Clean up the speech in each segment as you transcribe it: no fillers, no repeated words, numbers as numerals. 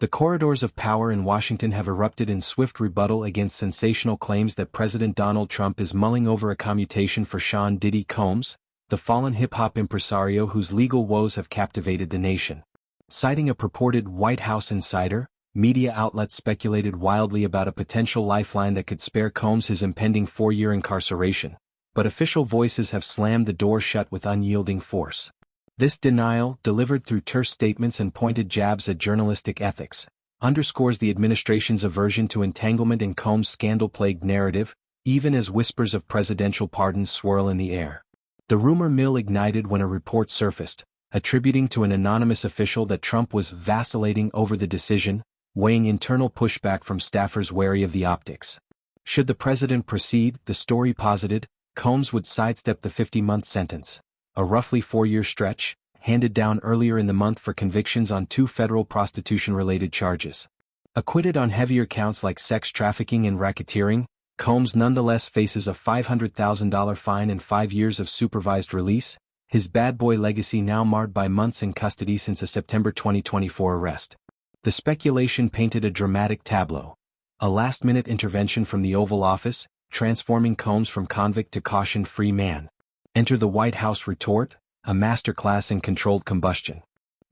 The corridors of power in Washington have erupted in swift rebuttal against sensational claims that President Donald Trump is mulling over a commutation for Sean "Diddy" Combs, the fallen hip-hop impresario whose legal woes have captivated the nation. Citing a purported White House insider, media outlets speculated wildly about a potential lifeline that could spare Combs his impending 4-year incarceration, but official voices have slammed the door shut with unyielding force. This denial, delivered through terse statements and pointed jabs at journalistic ethics, underscores the administration's aversion to entanglement in Combs' scandal-plagued narrative, even as whispers of presidential pardons swirl in the air. The rumor mill ignited when a report surfaced, attributing to an anonymous official that Trump was vacillating over the decision, weighing internal pushback from staffers wary of the optics. Should the president proceed, the story posited, Combs would sidestep the 50-month sentence, a roughly 4-year stretch, handed down earlier in the month for convictions on 2 federal prostitution-related charges. Acquitted on heavier counts like sex trafficking and racketeering, Combs nonetheless faces a $500,000 fine and 5 years of supervised release, his bad boy legacy now marred by months in custody since a September 2024 arrest. The speculation painted a dramatic tableau. A last-minute intervention from the Oval Office, transforming Combs from convict to caution-free man. Enter the White House retort, a masterclass in controlled combustion.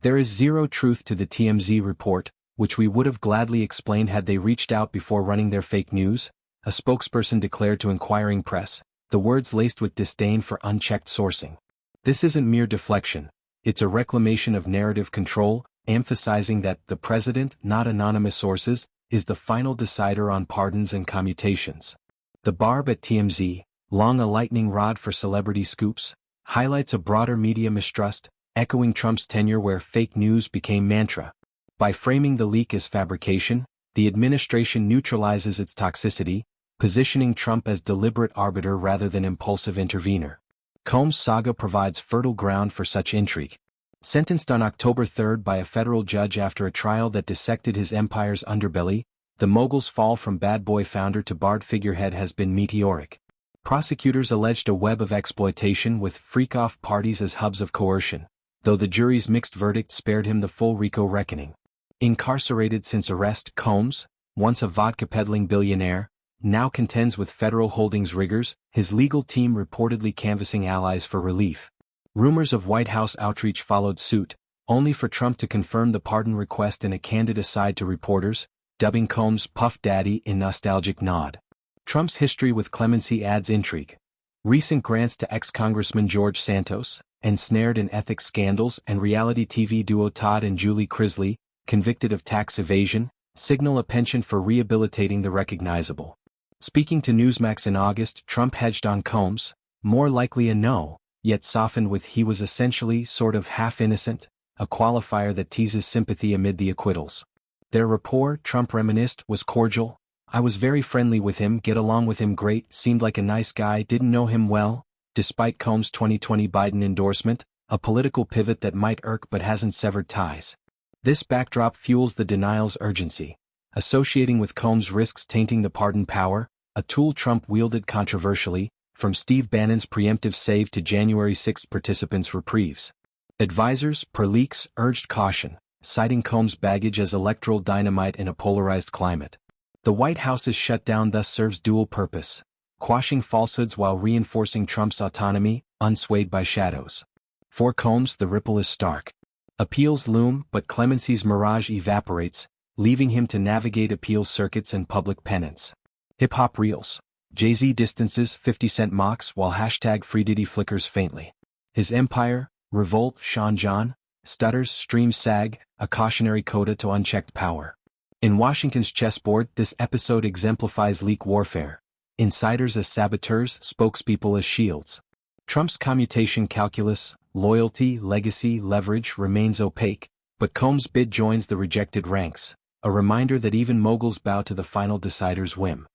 There is zero truth to the TMZ report, which we would have gladly explained had they reached out before running their fake news, a spokesperson declared to inquiring press, the words laced with disdain for unchecked sourcing. This isn't mere deflection, it's a reclamation of narrative control, emphasizing that the president, not anonymous sources, is the final decider on pardons and commutations. The barb at TMZ, long a lightning rod for celebrity scoops, highlights a broader media mistrust, echoing Trump's tenure where fake news became mantra. By framing the leak as fabrication, the administration neutralizes its toxicity, positioning Trump as deliberate arbiter rather than impulsive intervener. Combs' saga provides fertile ground for such intrigue. Sentenced on October 3 by a federal judge after a trial that dissected his empire's underbelly, the mogul's fall from bad boy founder to barred figurehead has been meteoric. Prosecutors alleged a web of exploitation with freak-off parties as hubs of coercion, though the jury's mixed verdict spared him the full RICO reckoning. Incarcerated since arrest, Combs, once a vodka-peddling billionaire, now contends with federal holdings rigors, his legal team reportedly canvassing allies for relief. Rumors of White House outreach followed suit, only for Trump to confirm the pardon request in a candid aside to reporters, dubbing Combs Puff Daddy in nostalgic nod. Trump's history with clemency adds intrigue. Recent grants to ex-Congressman George Santos, ensnared in ethics scandals, and reality TV duo Todd and Julie Crisley, convicted of tax evasion, signal a penchant for rehabilitating the recognizable. Speaking to Newsmax in August, Trump hedged on Combs, more likely a no, yet softened with he was essentially sort of half-innocent, a qualifier that teases sympathy amid the acquittals. Their rapport, Trump reminisced, was cordial. I was very friendly with him, get along with him great, seemed like a nice guy, didn't know him well, despite Combs' 2020 Biden endorsement, a political pivot that might irk but hasn't severed ties. This backdrop fuels the denial's urgency. Associating with Combs risks tainting the pardon power, a tool Trump wielded controversially, from Steve Bannon's preemptive save to January 6 participants' reprieves. Advisors, per leaks, urged caution, citing Combs' baggage as electoral dynamite in a polarized climate. The White House's shutdown thus serves dual purpose, quashing falsehoods while reinforcing Trump's autonomy, unswayed by shadows. For Combs, the ripple is stark. Appeals loom, but clemency's mirage evaporates, leaving him to navigate appeals circuits and public penance. Hip-hop reels. Jay-Z distances 50 Cent mocks while #FreeDiddy flickers faintly. His empire, revolt, Sean John, stutters, streams sag, a cautionary coda to unchecked power. In Washington's chessboard, this episode exemplifies leak warfare. Insiders as saboteurs, spokespeople as shields. Trump's commutation calculus, loyalty, legacy, leverage remains opaque, but Combs' bid joins the rejected ranks, a reminder that even moguls bow to the final decider's whim.